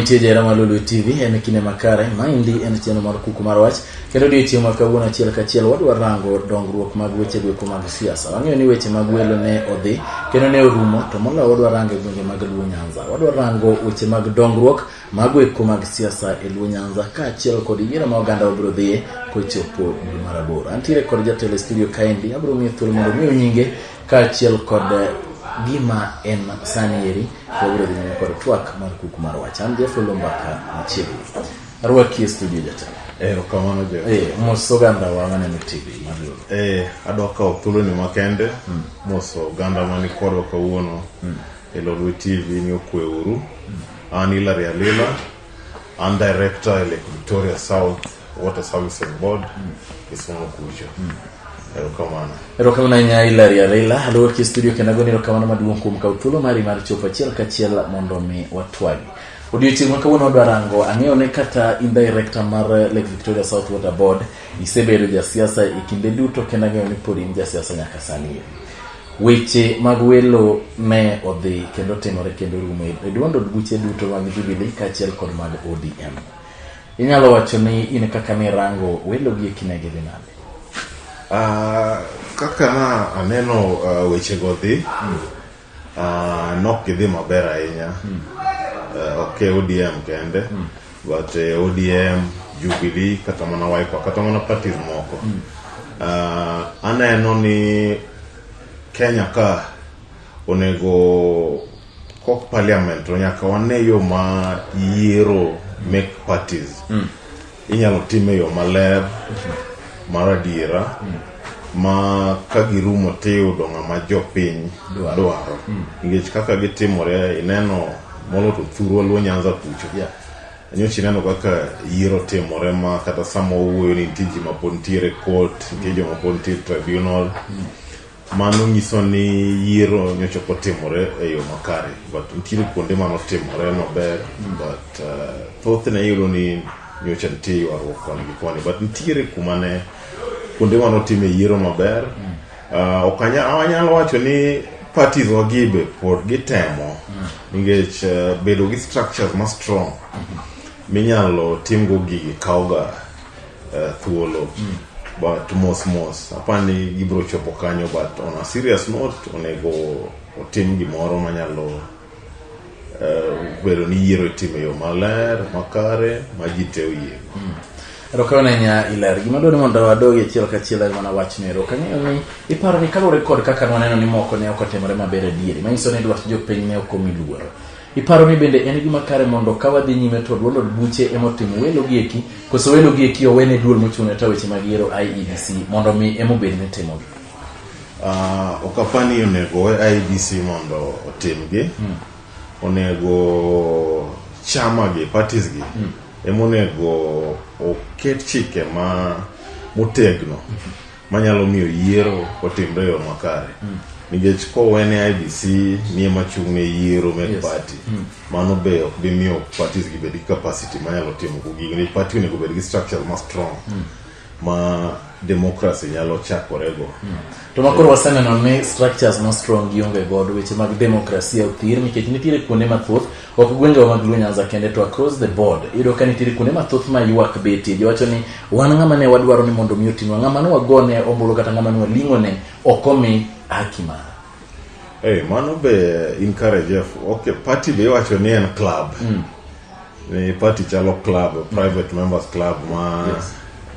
manitie jera malulu TV en kine makare maindi en cheno mar kuku mar wach kendo odiochieng' ma kawuono achiel kachiel wadwa rango dongruok mag weche gweko mag siasa. Wang'eyo ni weche mag welo ne odhi kendo ne orumo, to moloyo wadwa rango gwenge mag Luo Nyanza. Wadwa rango weche mag dongruok mag gweko mag siasa e Luo Nyanza kaachiel kod yiero ma oganda obiro dhiye kochopo dwe mar aboro. Antiere kod jatelo studio kaendi, abiro miyo thuolo mondo omiyo nyinge kaachiel kod gima en sani eri wabiro dhi nyime kod twak mar kuku mar wach. An Jeff Lombaka machiegni arwaki e studio jatelo. Kamano Jeff. Mos oganda wa maneno TV mar adwa kawo thuolo ni makende mos oganda mani kodwa kawuono e Lolwe TV ni okwe uru. An Hilary Alila, an director e Lake Victoria South Water Services Board Kisumu kucho. Erokamano nya Hilary Alila alwaki studio kendo agoni erokamano maduong' kuom kawo thuolo mari mar chopo achiel kachiel mondo mi watwagi. Odiochieng' ma kawuono wadwa rango, ang'eyo ne kata in director mar Lake Victoria South Water Board isebedo jasiasa e kinde duto kendo ang'eyo ni pod in jasiasa nyaka sani. Weche mag welo ne odhi kendo timore kendo rumo e duond od buche duto mag Jubilee kaachiel kod mag ODM. Inyalo wacho ni in kaka ni rango welo gi e kinege dhi nade? Kaka na aneno weche godhi nok gidhi maber ahinya. Okay, ODM kende but ODM, Jubilee kata mana Wiper kata mana parties moko aneno ni Kenya ka onego kok parliament nyaka wane yo ma yiero make parties inyalo time yo maler maradiera ma ka girumo tiyudo ng'ama jopiny dwaro nikech kaka gitimore ineno molo to thuro Luo Nyanza kucho nyochi neno kaka yiero timore ma kata samo wuoyo ni tiji ma pontiere court ntijo ma pontiere tribunal mano nyiso ni yiero nyocho potimore e yo makare but ntiere kuonde mano timore maber but thothne yudo ni nyocha ntie ywaruok koni but ntiere kumane kuonde mano time yiero maber awanyalo wacho ni parties wagibe pod gitemo nikech bedo gi structures ma strong minyalo timgo gigi kauga thuolo but mos apani gibro chopo kanyo but on a serious note onego otim gimoro manyalo bedo ni yiero time yo maler makare majite oyie. Erokamano nya Hilary, gima dwaro mondo wadogi achiel kachiel mana wach ni erokamano ni iparo ni kalore kod kaka waneno ni moko ne okotimore maber adieri manyiso ni dwach jopiny ne ok omiluoro. Iparo ni bende en gima kare mondo ka wadhi nyime to duond od buche emotimo welo gieki koso welo gieki owene duol mochung'ne ta weche mag yiero IEBC mondo mi emobed ne timo gi. Okapani onego IEBC mondo otimgi onego chama gi parties gi emonego oket chike motegno manyalo miyo yiero otimre yo makare nikech kowene IEBC ni machung'ne yiero meg party mano be ok bi miyo parties gi bed gi capacity manyalo timo gigi ni party onego bed gi structure ma strong ma democracy nyalo chakorego. To makoro waseneno ni structures ma strong gionge godo weche mag demokrasia othir nikech nitiere kuonde mathoth ok gwenge mag Luo Nyanza kende to across the board iyudo ka nitiere kuonde mathoth ma ywak betie giwacho ni wan ng'ama ne wadwaro ni mondo mi oting'wa ng'ama ne wagone ombulu kata ng'ama ne waling'one ok omi haki mare. Mano be encourage Jeff. Okay, party be wacho ni en club ni party chalo club private members club ma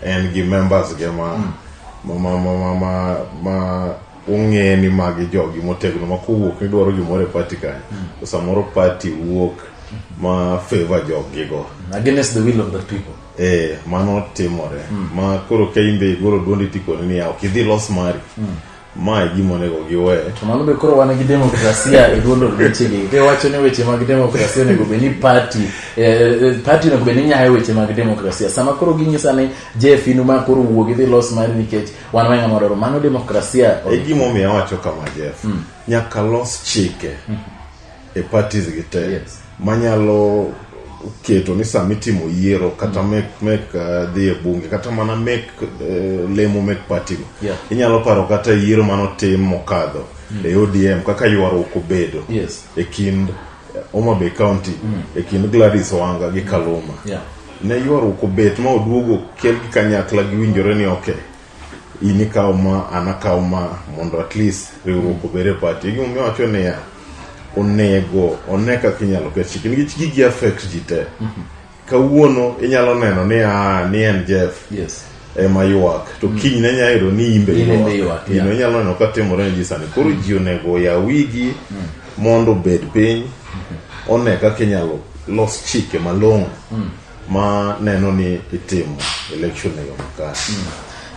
en gi members ge ma ung'e ni magi jogi motegno ma kowuok ni dwaro gimoro e party kanyo samoro party wuok ma favor jogi go against the will of the people. Mano timore ma koro ka imbe goro duondi tikoni ni ok idhi los mari ma gimo nego giwe to mano be koro wan gi demokrasia e duondo weche gi te wacho ni weche mag demokrasia nego be ni party nego be ni nyayo weche mag demokrasia sama koro ginyisa ni Jeff inu ma koro wuogi dhi los mari nikech wan wenga modoro mano demokrasia gimo mi awacho kama Jeff nyaka los chike e parties gi te manyalo keto ni samitimo yiero kata make the bunge kata mana make lemo make party inyalo paro kata yiero mano tim mokadho e ODM kaka ywaruok obedo e kind Homa Bay County e kind Gladys Wanga gi Kaluma ne ywaruok obet ma oduogo kel gi kanyakla gi winjore ni ini ikaw ma an akaw ma mondo at least riwruok obere party gi umiyo wacho ni onego one kaka inyalo ket chike nikech gi affect ji te kawuono inyalo neno ni en Jeff ema ywak to kiny ne nyayudo ni imbe ywak inyalo neno ka timore ne ji sani koro ji onego ya wigi mondo bed piny one kaka inyalo los chike malong'o ma neno ni itimo election e yo makare.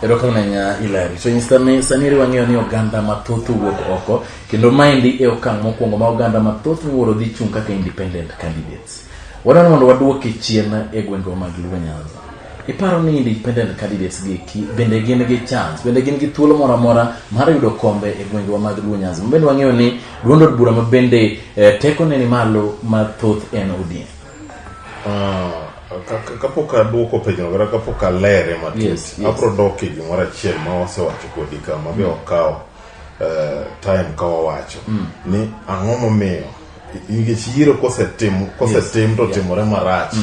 Erokamnenya Hilary. So instantly saniri wang'eyo ni oganda mathoth wuok oko kendo maendi e okang' mokwongo ma oganda mathoth wuoro dhi chung' kaka independent candidates. Wadwaro mondo waduoke chien e gwenge mag Luo Nyanza. Iparo ni independent candidates gi bende gin gi chance, bende gin gi thuolo moro amora mar yudo kombe e gwenge mag Luo Nyanza. Bende wang'eyo ni duond od bura ma bende teko ne ni malo mathoth en ODM. Kapok aduoko penjo kata kapok alere matut abro dok e gimoro achiel ma wasewacho kodi kama be okawo time ka wawacho ni ang'o momiyo nikech yiero kosetim to timore marach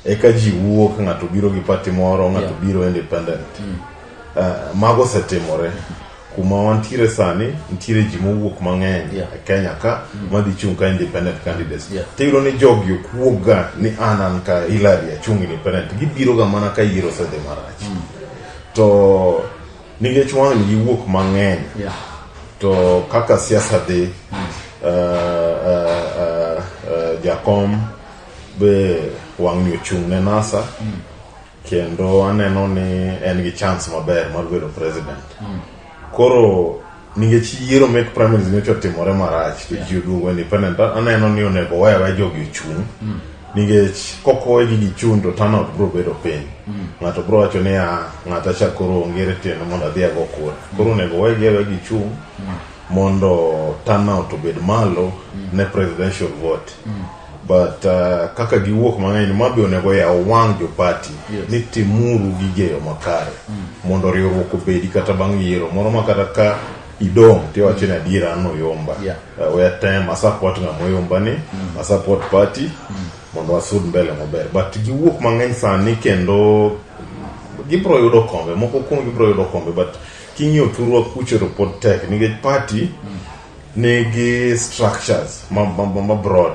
eka ji wuok ng'ato biro gi party moro ng'ato biro independent mago osetimore kuma wantiere sani nitiere ji mowuok mang'eny e Kenya ka madhi chung' ka independent candidates tiyudo ni jogi okuoga ni an ka Hilary achung' independent gibiro ga mana ka yiero osedhi marach to nikech wang' giwuok mang'eny to kaka siasa dhi jakom be wang' ni ochung' ne NASA kendo aneno ni en gi chance maber mar bedo president koro nikech yiero mek primaries nyocha timore marach to ji oduogo independent aneno ni onego wewe jogi ochung' nikech kokowe gi gichung' to turnout bro bedo piny ng'ato bro wacho ni ng'ata cha koro ongere tieno mondo adhi ago kura koro onego wewe gichung' mondo turnout obed malo ne presidential vote but kaka giwuok mang'eny mabe onego yaw wang' jo party ni timuru gigeyo makare mondo riwruok obedi kata bang' yiero moro makata ka idong' tiwacho ni adiera no yomba we tem support ng'ama oyomba ni support party mondo wasud mbele maber but giwuok mang'eny sani kendo gibro yudo kombe moko kuom gibro yudo kombe but king'iyo turwa kucho report tek nikech party nigi structures ma broad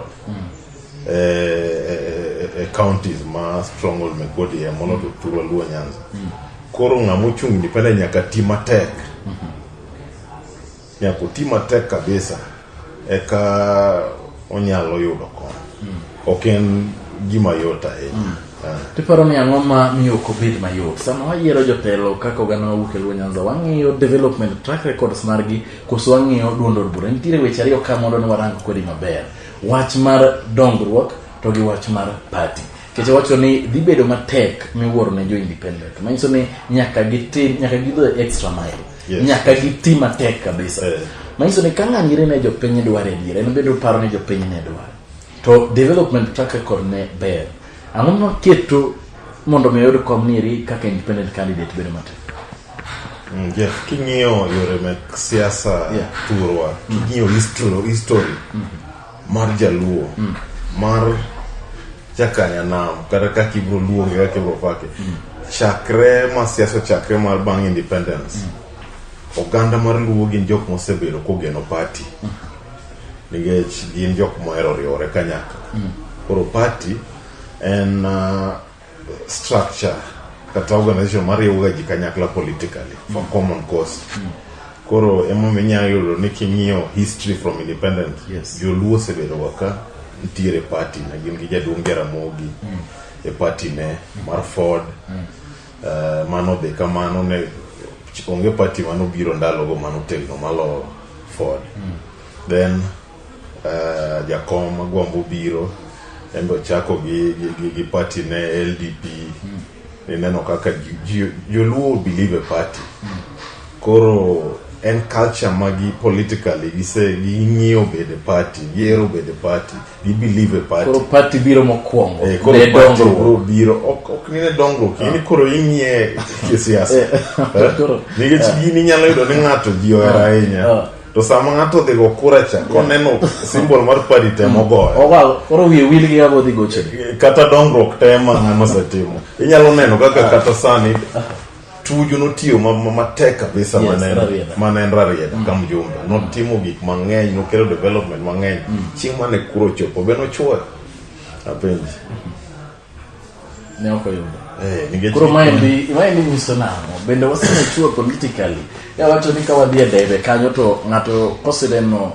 counties ma stronghold me kodi mono to turwa Luo Nyanza koro ng'amo chung' independent nyaka timatek nyaka timatek kabisa eka onyalo yudo kom oken gima yot ahinya tiparo ni ang'o ma miyo kobed mayot sama wayiero jotelo kaka oganda mawuok e Luo Nyanza wang'iyo development track records margi koso wang'iyo duond od bura nitiere weche ariyo ka mondo ni warang kodi maber wach mar dongruok to gi wach mar party kech wacho ni dhi bedo matek miwuoro ne jo independent manyiso ni nyaka gidho extra mile nyaka gitim matek kabisa manyiso ni ka ng'anyire ne jopiny dware diere en bedo paro ni jopiny ne dware to development track record ne ber ang'o maketo mondo mi yud komniri kaka independent candidate bedo matek king'iyo yore mek siasa turwa king'iyo history mar jaluo mar chakanya nam kata kaka ibro luonge kaka ibro fake chakre ma siasa chakre mar bang' independence oganda mar Luo gin jok mosebedo kogeno party nikech gin jok mohero riwore kanyakla koro party en structure kata organization mariwoga ji kanyakla politically for common cause koro emominya yudo ni king'iyo history from independent joluo osebedo waka ntiere party na gin gi jaduong' Jaramogi e party ne mar Ford mano be kamano ne onge party mano biro ndalogo mano tegno malo Ford then Jakom Agwambo biro endo chako gi party ne LDP neno kaka joluo believe a party koro en culture magi politically ging'iyo bede party yiero bede party gi believe a party koro party biro mokwongo ne dongro biro ok ni ne dongro kini koro ing'iye ke siasa nikech gini nyalo yudo ni ng'ato ji ohero ahinya to sama ng'ato dhi go kura cha koneno simbol mar party temo goyo koro wiye wil gi abo dhi goche kata dongruok te ma ng'ano setimo inyalo neno kaka kata sani Tuju notiyo matek kabisa manen rarieda ka mjumbe notimo gik mang'eny nokelo development mang'eny chieng' mane kuro chopo be nochuoyo apenji ne okoyudo koro maendi nyiso nang'o bende wasechuo politically wacho ni ka wadhi e debe kanyo to ng'ato koseneno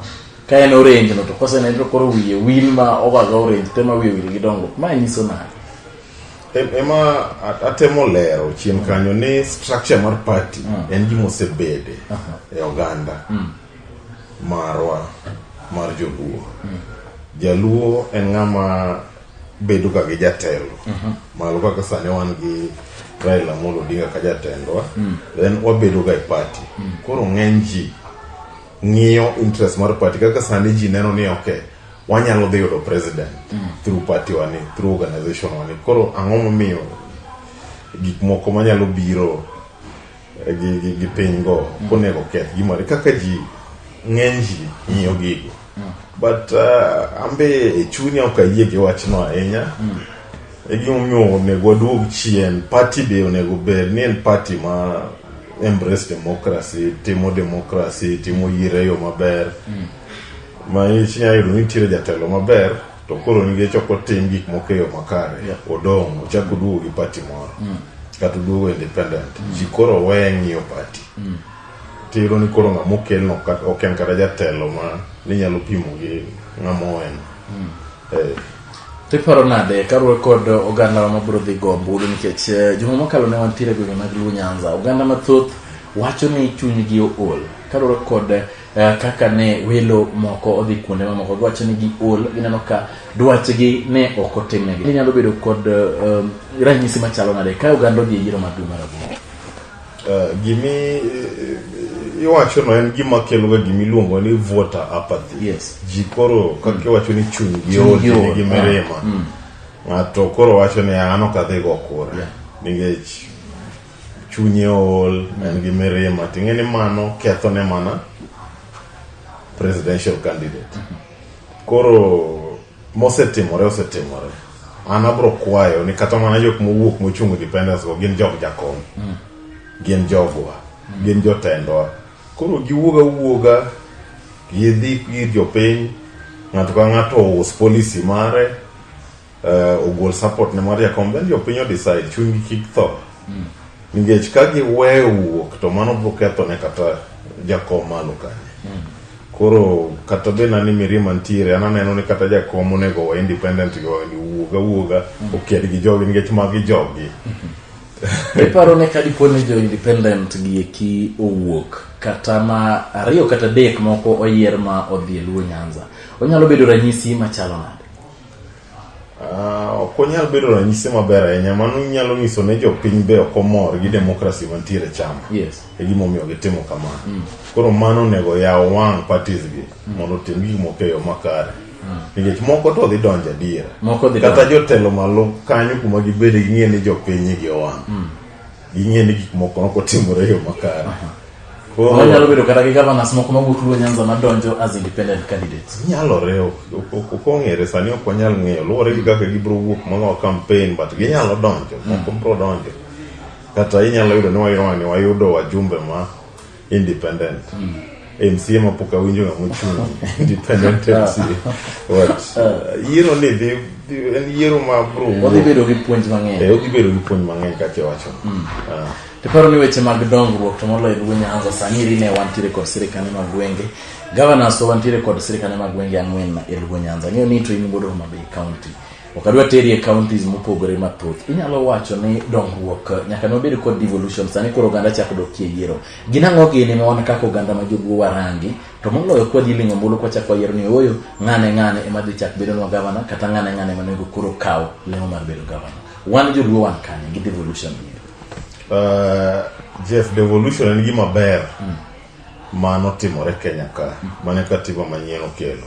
ka en orange no to koseneno to koro wiye wil ma owaga orange tema wiye wil gi dongruok mae nyiso nang'o ema atemo lero chien kanyo ni structure mar party en gima osebede e oganda marwa mar joluo jaluo en ng'ama bedo ka gi jatelo malo kaka sani wan gi Raila Amolo Odinga ka jatendwa then wabedo ga e party koro ng'eny ji ng'iyo interest mar party kaka sani ji neno ni okay wanyalo dhi yudo president through party wani through organization wani koro ang'o momiyo gik moko manyalo biro gi piny go konego keth gimore kaka ji ng'eny ji ng'iyo gigo but ambe e chunya ok ayie gi wachno ahinya e gimomiyo onego waduog chien party be onego ber ni en party ma embrace democracy timo yiero maber ma ichinya yudo ni tire jatelo maber to koro nige choko tim gik moko yo makare odong ochako duogo gi party moro kata duogo independent ji koro we ng'iyo party tiro ni koro ng'amo kelno ok en kata jatelo ma ni nyalo pimo gi ng'amo en tiparo nade karuwe kod oganda ma biro dhi go ombulu nikech juma mokalo ne wantiere gwenge mag Luo Nyanza oganda mathoth wacho ni chunygi ool karuwe kod kaka ne welo moko odhi kuonde mamoko giwacho ni gi ol gineno ka dwachgi ne ok otimnegi ginyalo bedo kod ranyisi machalo nade ka oganda odhi e yiero mar dwe mar aboro gimi iwacho no en gima kelo ga gimi luongo ni voter apathy ji koro kaka iwacho ni chunygi ol gi mirima ng'ato koro wacho ni an ok adhi go kura nikech chunye ol en gi mirima ting'e ni mano ketho ne mana presidential candidate koro osetimore an abro kwayo ni kata mana jok mowuok mochungo independence go gin jog jakom gin jogwa gin jotendwa koro giwuoga gidhi ir jopiny ng'ato ka ng'ato us policy mare ogol support ne mar jakom then jopiny decide chunygi kik tho nikech ka giweyo wuok to mano bro ketho ne kata jakom malo kanyo koro kata bena ni mirima ntiere ananeno ni kata jakom onego wa independent go ni wuoga oked gi jogi nikech magi jogi iparo ne ka diponi jo independent gi eki owuok kata ma ariyo kata dek moko oyier ma odhi e Luo Nyanza onyalo bedo ranyisi machalo nade okonyal bedo ranyisi maber ahinya mano nyalo nyiso ne jopiny be ok omor gi demokrasi mantiere chama e gimomiyo gitimo kamano koro mano onego yaw wang' parties gi mondo otim gik moko e yo makare nikech moko to dhi donjo adiera kata jotelo malo kanyo kuma gibede ging'e ni jopiny gi owang' ging'e ni gik moko nokotimore e yo makare nyalo bedo kata gi governors moko mawuok Luo Nyanza madonjo as independent candidates nyalore ok ong'ere sani ok wanyal ng'eyo luwore gi kaka gibiro wuok mga campaign but ginyalo donjo moko biro donjo kata inyalo yudo ni wayudo wajumbe ma independent MCA ma pok awinjo ng'ama ochung' independent MCA yiero ni en yiero ma bro odhi bedo gi puonj mang'eny odhi bedo gi puonj mang'eny kaka iwacho tiparo ni weche mag dongruok to moloyo Luo Nyanza sani ne wantiere kod sirikane mag gwenge governors to wantiere kod sirikane mag gwenge ang'wen e Luo Nyanza ng'eyo ni to in godo Homa Bay county okadwa teri e counties mopogore mathoth inyalo wacho ni dongruok nyaka nobed kod devolution sani koro oganda chako dok e yiero gin ang'o gini ma wan kaka oganda ma joluo warangi to moloyo kwa dhi ling'o mbulu kwa chako yiero ni oyo ng'ane ema dhi chak bedo no governor kata ng'ane manego koro kaw lemo mar bedo governor wan joluo wan kanye gi devolution Jeff devolution en gima ber mano timore Kenya ka mane katiba manyien okelo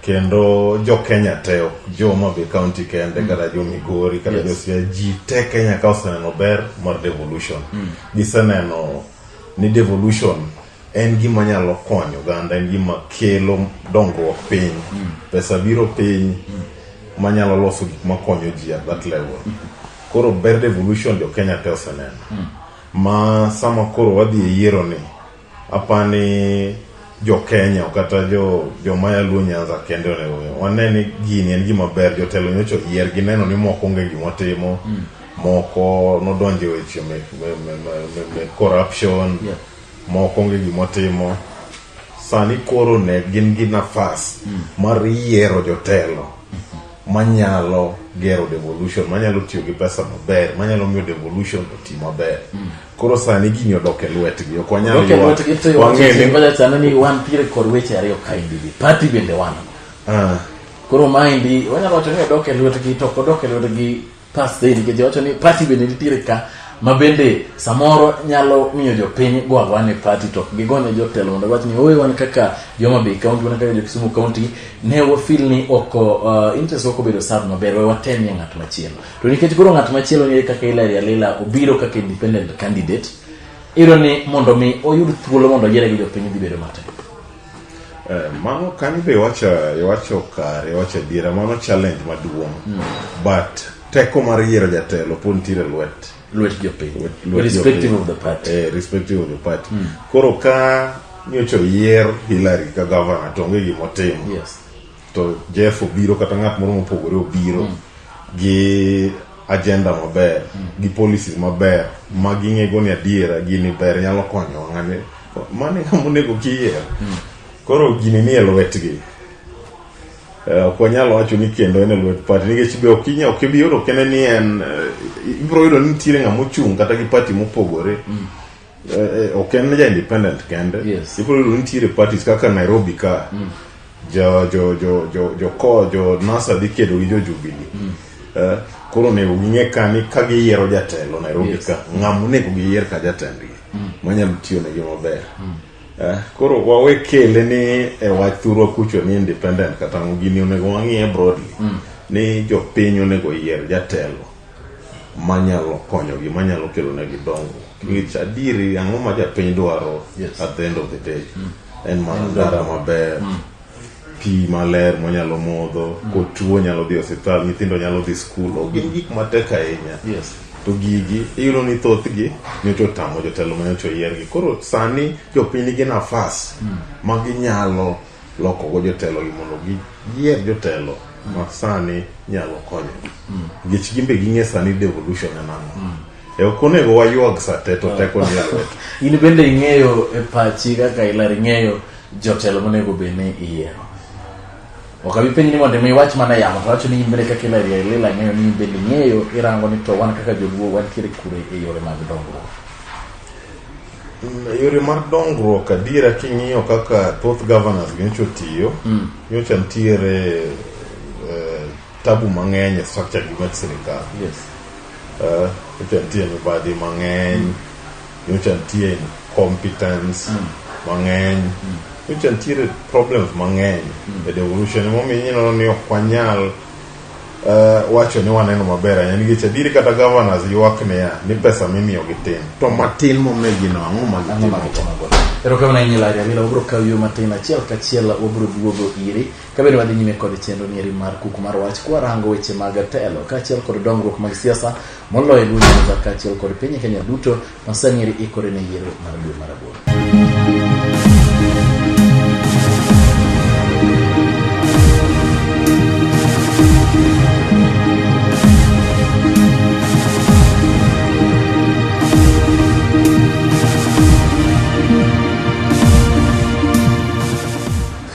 kendo jo Kenya te jo Homa Bay county kende kata jo Migori kata jo Siaya ji te Kenya ka oseneno ber mar devolution giseneno ni devolution en gima nyalo konyo oganda, en gima kelo dongruok piny, pesa biro piny manyalo loso gik makonyo ji at that level. Koro ber devolution jo Kenya te oseneno. Ma sama koro wadhi e yiero ni, apani jo Kenya kata jo mayaluo Nyanza kende onego waneni gini en gima ber, jotelo nyocho yier gi neno ni moko onge gima timo, moko nodonje weche me corruption, moko onge gima timo. Sani koro ne gin gi nafas mar yiero jotelo manyalo gero devolution, manyalo tiyo gi pesa maber, manyalo miyo devolution oti maber. Koro sani gini odok e lwetgi, ok wanyalo wang'e ni wan pire kod weche ariyo kaindi gi party bende wan. Koro maindi wanyalo wacho ni odok e lwetgi, to kodok e lwetgi pas dei, nikech wacho ni party bende nitiere ka ma bende samoro nyalo miyo jopiny gwagwane party to gigone jotelo mondo wach ni owe wan kaka Homa Bay County, wan kaka Kisumu County ne wafeel ni oko interest oko bedo serve maber, we watemie ng'at machielo. To nikech koro ng'at machielo ni kaka Hillary Alila obiro kaka independent candidate, iro ni mondo mi oyud thuolo mondo yiere gi jopiny dhi bedo matek. Mano kanyo be wacho kare, wacho adiera, mano challenge maduong'. But teko mar yiero jatelo pod nitiere lwet jopiny, irrespective of the party. Irrespective of the party. Koro ka nyocho yier Hillary ka governor to onge gima otimo. Yes. To Jeff obiro kata ng'at moro mopogore obiro gi agenda maber, gi policies maber, ma ging'ego ni adiera gini ber nyalo konyo ng'ane. Mane onego kiyier. Koro gini ni e lwetgi. Ok wanyalo wacho ni kendo en e lwet party, nikech be ok ibi yudo kene ni en ibiro yudo ni nitiere ng'ama ochung' kata gi party mopogore. Ok en ja independent kende. Ibiro yudo ni nitiere parties kaka Nairobi ka jo NASA dhi kedo gi jo Jubilee. Koro nego ging'e ka ni ka giyiero jatelo Nairobi ka, ng'ama onego giyier ka jatendgi manyalo tiyo negi maber. Koro wawe kele ni wach thurwa kucho ni independent kata gini onego wang'iye broadly ni jopiny onego yier jatelo manyalo konyogi, manyalo kelo negi dongo. Nikech adiri ang'o ma japiny dwaro at the end of the day en mana ndara maber, pi maler monyalo modho, kotuo nyalo dhi osiptal, nyithindo nyalo dhi skul, gin gik matek ahinya. To gigi iyudo ni thothgi nyocho tamo jotelo manyocho yiergi. Koro sani jopiny nigi nafas ma ginyalo lokogo jotelo gi mondo giyier jotelo ma sani nyalo konyo. Nikech gimbe ging'e sani devolution en ang'o. Ok onego waywag sa te to teko ni lwet. In bende ing'eyo e pachi kaka Hillary ing'eyo jotelo monego bene iyiero. Ok abi penji ni mondo mi wach mana yamo, to wacho ni imbele kaka Hillary Alila ng'eyo ni bende ng'eyo irango ni to wan kaka joluo wantiere kure e yore mag dongruok. Yore mar dongruok adiera king'iyo kaka thoth governors nyocho tiyo, nyocha nitiere tabu mang'eny e structure gi mag sirikal. Nyocha nitiere mibadhi mang'eny, nyocha nitiere competence mang'eny, nyocha nitiere problems mang'eny e devolution. Momiyo ni ok wanyal wacho ni waneno maber ahinya, nikech adieri kata governors ywak ni pesa mimiyo gi tin, to matin momegi no ang'o ma gitimo. Erokamano Hillary Alila, wabiro kawo yo matin achiel kachiel wabiro duogo iri kabende wadhi nyime kod chenro ni mar kuku mar wach kwarango weche mag telo kaachiel kod dongruok mag siasa moloyo e gwenge kaachiel kod piny Kenya duto masani ikore ne yiero mar dwe mar aboro.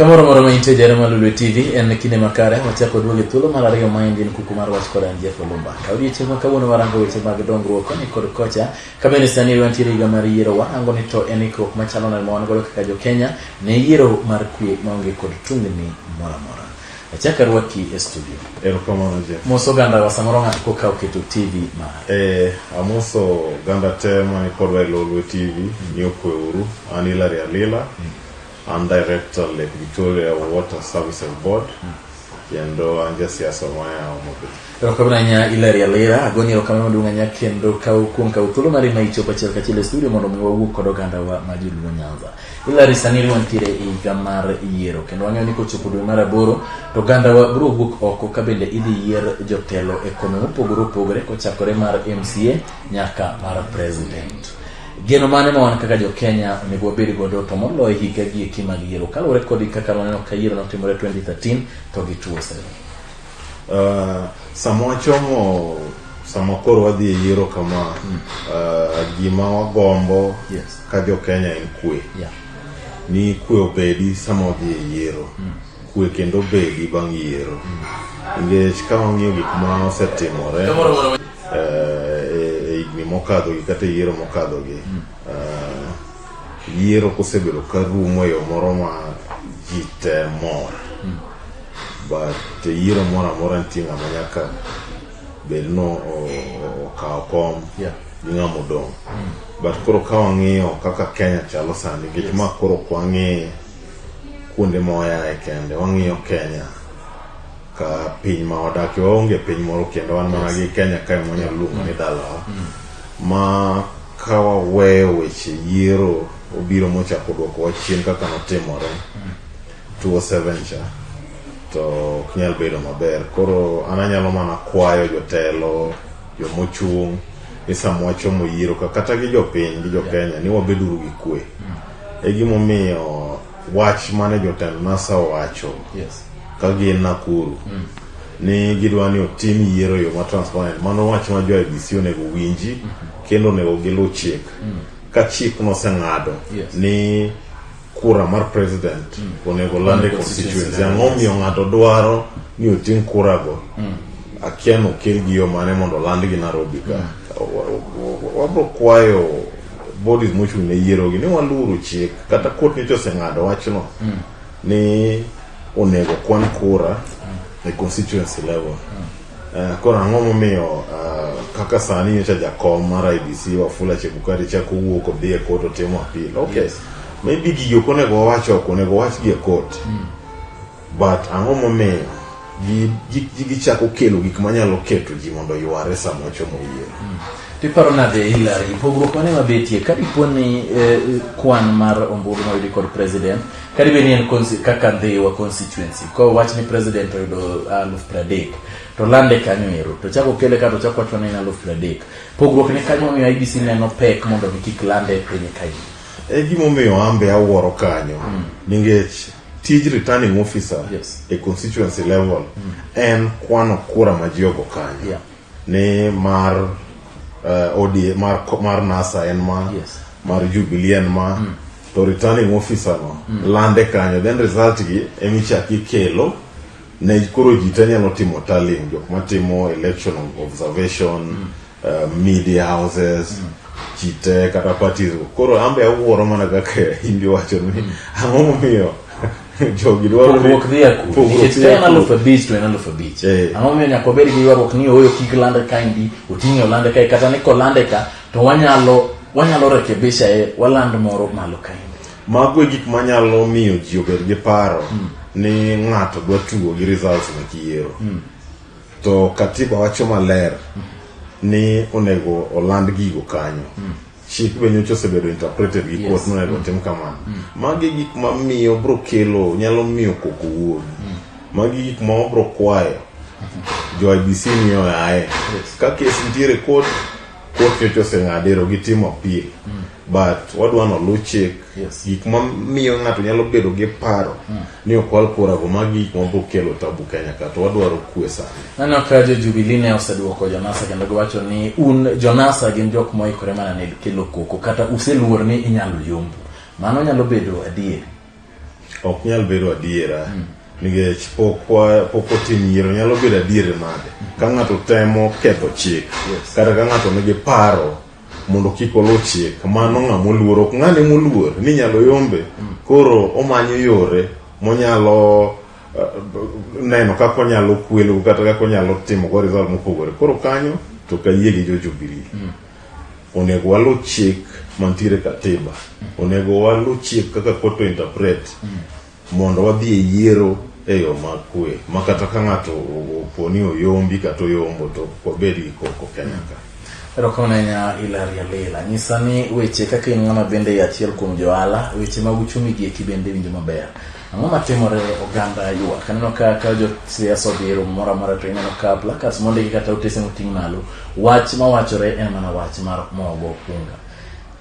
Kamoro moro ma intie jare malulu TV en kinde makare wachako duoge thuolo mar ariyo ma en kuku mar wach kod Jeff Olumba. Odiochieng' ma kawuono warango weche mag dongruok ni kod kocha kabende sani wantiere higa mar yiero warango ni to en ikruok machalo na ma wan godo kaka jo Kenya ne yiero mar kwe maonge kod tungni mora mora. Achaka rwaki e studio. Erokamano Jeff. Moso ganda wa samoro ng'ato kokaw keto TV mar. Amoso ganda tema ni kod Lulu TV ni okweuru an Hillary Alila. I'm Director Lake Victoria Water Services Board. kendo an jasiasa maya Homabay. Erokamanya Hilary Alira agoni erokamano dunganya kendo kuom kawo thuolo mari ma ichopo achiel kachiel e studio mondo mi wawuo kod oganda wa ma joluo Nyanza. Hilary sani wantiere e higa mar yiero kendo wang'eyo ni kochopo dwe mar 8 to oganda wa biro wuok oko ka bende idhi yier jotelo e kome mopogore opogore kochakore mar MCA nyaka mar president. Geno mane ma wan kaka jo Kenya onego wabed godo to moloyo higa gi eki mag yiero kaluwore kod kaka waneno ka yiero notimore 2013 to gi 2007. Sama koro wadhi e yiero kama gima wagombo ka jo Kenya en kwe. Ni kwe obedi sama wadhi e yiero. Kwe kendo obedi bang' yiero. Nikech ka wang'iyo gik ma osetimore e higni mokadho gi kata yiero mokadho gi, yiero kosebedo ka rumo e yo moro ma ji te mor. But yiero moro amora nitie ng'ama nyaka bed no okawo kom gi ng'ama odong'. But koro ka wang'iyo kaka Kenya chalo sani, nikech ma koro kwang'i kuonde ma wayae kende, wang'iyo Kenya ka piny ma wadakie, waonge piny moro kendo wan mana gi Kenya kae mwanyalo luongo ni dalawa. Ma ka waweyo weche yiero obiro mochako duoko wa chien kaka notimore 2007 cha, to ok nyal bedo maber. Koro ananyalo mana kwayo jotelo, jomochung' ni sama wachomo yiero kata gi jopiny gi jo Kenya ni wabeduru gi kwe. E gimomiyo wach mane jotend NASA wacho ka gin Nakuru ni gidwa ni otim yiero yo ma transparent, mano wach ma jo IEBC onego winji kendo onego gilu chik. Ka chik noseng'ado ni kura mar president onego lande constituency, ang'o miyo ng'ato dwaro ni oting kurago akia nokel gi yo mane mondo landgi Nairobi ka. Wabro kwayo bodies mochung' ne yiero gi ni waluru chik, kata court nicho oseng'ado wachno ni onego kwan kura e constituency level. Koro ang'o momiyo kaka sani nyocha jakom mar IEBC Wafula Chebukati chako wuok odhi e court otimo appeal. Okay, maybe gigi ok onego wawacho, ok onego wach gi e court, but ang'o momiyo gi chako kelo gik manyalo keto ji mondo yware sama ochomo yiero. Tiparo nade Hilary, pogruok mane mabetie ka dipo ni kwan mar ombulu ma yudi kod president kadi beni en kaka Ndhiwa constituency ko wach ni president oyudo 30,000 to lande kanyo ero to chako kele ka to chako wacho ni 30,000. Pogruok ni kanyo miyo IEBC neno pek mondo kik lande piny kae. E gimomiyo ambe awuoro kanyo nikech tij returning officer e constituency level en kwano kura ma ji ogo kanyo. Ni mar ODM mar NASA en ma, mar Jubilee en ma, to returning officer no lande kanyo, then result gi emichaki kelo ne koro ji te nyalo timo tallying, jok matimo election observation, media houses, chite kata parties. Koro ambe awuoro mana kaka hindi wacho ni ang'o momiyo jogi dwaro ni pogruok dhia ku iketena alphabet to en alphabet. Ang'o momiyo nyaka bed gi ywaruok ni oyo kik lande kaindi oting'o lande kai, kata ni kolande ka to wanyalo rekebisha waland moro malo kaindi. Mago gik manyalo miyo ji obed gi paro ni ng'ato dwa tugo gi results mek yiero. To katiba wacho maler ni onego oland gigo kanyo. Chik be nyocha osebedo interpreted gi court monego tim kamano. Magi gik ma miyo bro kelo, nyalo miyo koko wuogi. Magi gik ma obro kwayo jo IEBC miyo ae. Ka kes nitiere court nyocha oseng'adero gitimo appeal. But wadwa nolu chik gik ma miyo ng'ato nyalo bedo gi paro ni okwal kura go, magi gik ma bro kelo tabu Kenya ka, to wadwaro kwe sani. Nano ka jo Jubilee ne oseduoko jonasa kendo giwacho ni jonasa gin jok moikore mana ne kelo koko, kata useluor ni inyalo yombo. Mano nyalo bedo adier? Ok nyalo bedo adiera. Nikech pok otim yiero nyalo bedo adier nade ka ng'ato temo ketho chik, kata ka ng'ato nigi paro mondo kik olu chik, mano ng'ama oluor. Ok ng'ane moluor ni nyalo yombe, koro omanyo yore monyalo neno kaka onyalo kwelo kata kaka onyalo timo go result mopogore. Koro kanyo to kayie gi jo Jubilee, onego walu chik mantiere katiba, onego walu chik kaka court interpret mondo wadhi e yiero yo makwe makata ka ng'ato oponi oyombi kata oyombo to kobedi koko Kenya ka. Pero konenya Ilaria Lela nyisani weche kaka in ng'ama bende achiel kuom joala weche mag uchumi gi kibende winjo maber. Ang'o matimore oganda ywak kaneno ka jo siasa obiro moro amora to ineno ka placards mondo kata otese moting' malo wach mawachore en mana wach mar mogo unga.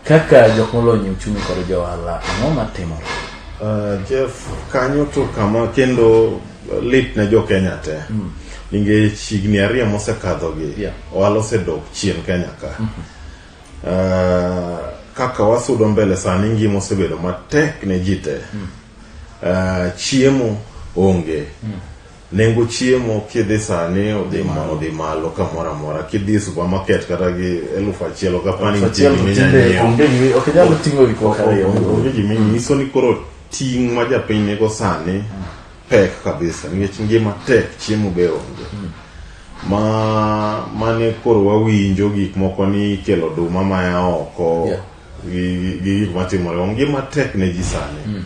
Kaka jok molony uchumi kod joala ang'o matimore? Jeff kanyo to kama kendo lit na jo Kenya te. Ninge chigni ariyo mosekadho gi ohala osedok chien Kenya ka. Kaka wasudo mbele sani ngima osebedo matek ne ji te. Chiemo onge. Nengo chiemo kidhi sani odhi malo kamoro amora. Kidhi supermarket kata gi 1,000 kapani onge ok nyalo ting'o gik moko ariyo. Onge gimi nyiso ni koro ting' ma japiny nego sani pek kabisa nikech ngima tek chiemo be onge. Mane koro wawinjo gik moko ni kelo duma maya oko gi gik matimore ngima tek ne ji sani.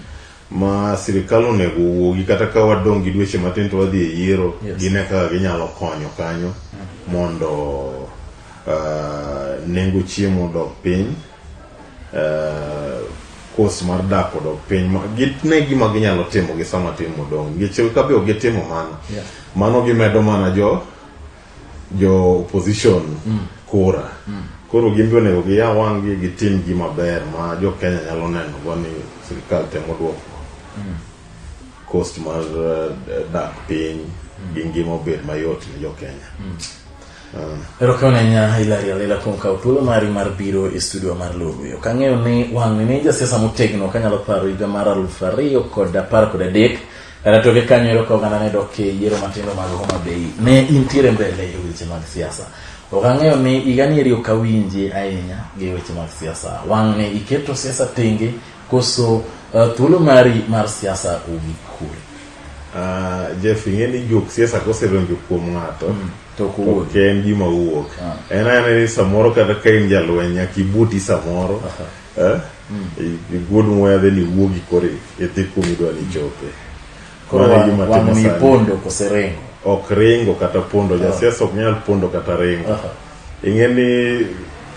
Ma sirikal onego wuogi kata ka wadong' gi dweche matin to wadhi e yiero gine ka ginyalo konyo kanyo mondo nengo chiemo dok piny, kos mar dak odok piny. Gitne gima ginyalo timo gi sama timo dong' gichew ka be gitimo mano gimedo mana jo opposition kura. Koro gimbe onego giya wang'gi gitim gima ber ma jo Kenya nyalo neno go ni sirikal temo duoko cost mar dak piny gi ngima obed mayot ne jo Kenya. Ero konenya Ilaria Lela kuom kawo thuolo mari mar biro e studio mar Lolwe. Ok ang'eyo ni wang' ni jasiasa motegno kanyalo paro higa mar 2013 kata toke kanyo ero ka oganda ne dok e yiero matindo mag Homa Bay ne intiere mbele e weche mag siasa. Ok ang'eyo ni igani eri ok awinji ahinya gi weche mag siasa. Wang' ni iketo siasa tenge koso thuolo mari mar siasa ugi kure? Jeff ing'eni jok siasa kosedonjo kuom ng'ato to kuwuok en gima wuok. En ni samoro kata ka in jalweny nyaka ibuti samoro igod muya then iwuogi kore idhi kumidwa ni chope. Koro wang' ni pondo kose ringo? Ok ringo kata pondo. Jasiasa ok nyal pondo kata ringo. Ing'eni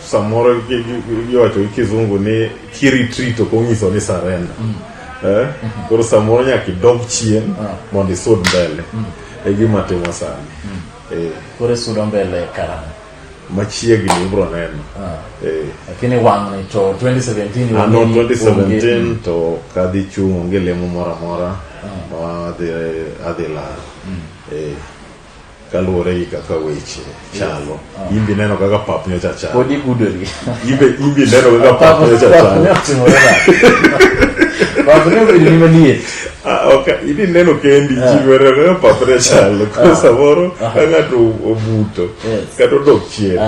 samoro yocho kizungu ni retreat ok onyiso ni surrender. Koro samoro nyaka idog chien mondo isud mbele. E gima timo sani. Kore sudo mbele karamo machiegni ibro neno. Lakini wang' ni to 2017 no 2017 to kadhi chung' onge lemo moro amora ma adhi lal. Kaluwore gi kaka weche chalo. Imbi neno kaka pap nyocha chalo. Podi gudori. Imbi neno kaka pap nyocha chalo. Pap ne obedo ni manie. Ok, idi neno kendi jiwere kaka pap nyocha chalo. Kwa samoro ng'ato obuto kata odok chien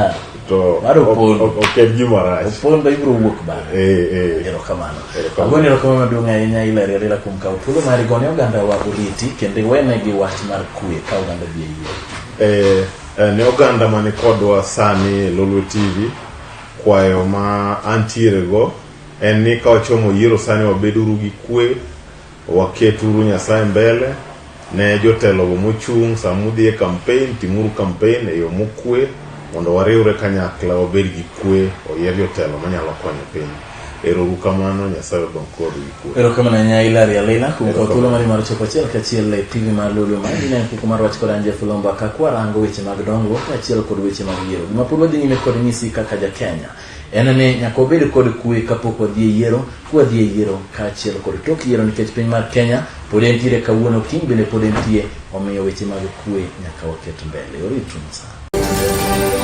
to ok en gima rach. Opondo ibro wuok bang'e. Erokamano. Agoni erokamano maduong' ahinya Ilaria Lela kuom kawo thuolo mari gone oganda wa oriti kendo wenegi wach mar kwe ka oganda bi e yiero. Ne oganda mani kodwa sani Lolwe TV kwayo ma antiere go en ni ka wachomo yiero sani wabeduru gi kwe, waketuru Nyasaye mbele, ne jotelo go mochung' samudhi e campaign timuru campaign e yo mokwe mondo wariwre kanyakla wabed gi kwe oyier jotelo manyalo konyo piny. Erokamano Nyasaye odong kod gi kwe. Erokamano nya Ilaria Lela kuom kawo thuolo mari mar chopo achiel kachiel e TV mar Lolwe ma ine kuko mar wach kod Anje Fulomba ka kwarango weche mag dongruok achiel kod weche mag yiero. Gima pod wadhi nyime kod nyisi kaka ja Kenya en ni nyaka obed kod kwe kapok wadhi e yiero, kwadhi e yiero kaachiel kod tok yiero nikech piny mar Kenya pod entiere kawuono kiny bende pod entie omiyo weche mag kwe nyaka waket mbele. Oritru sana.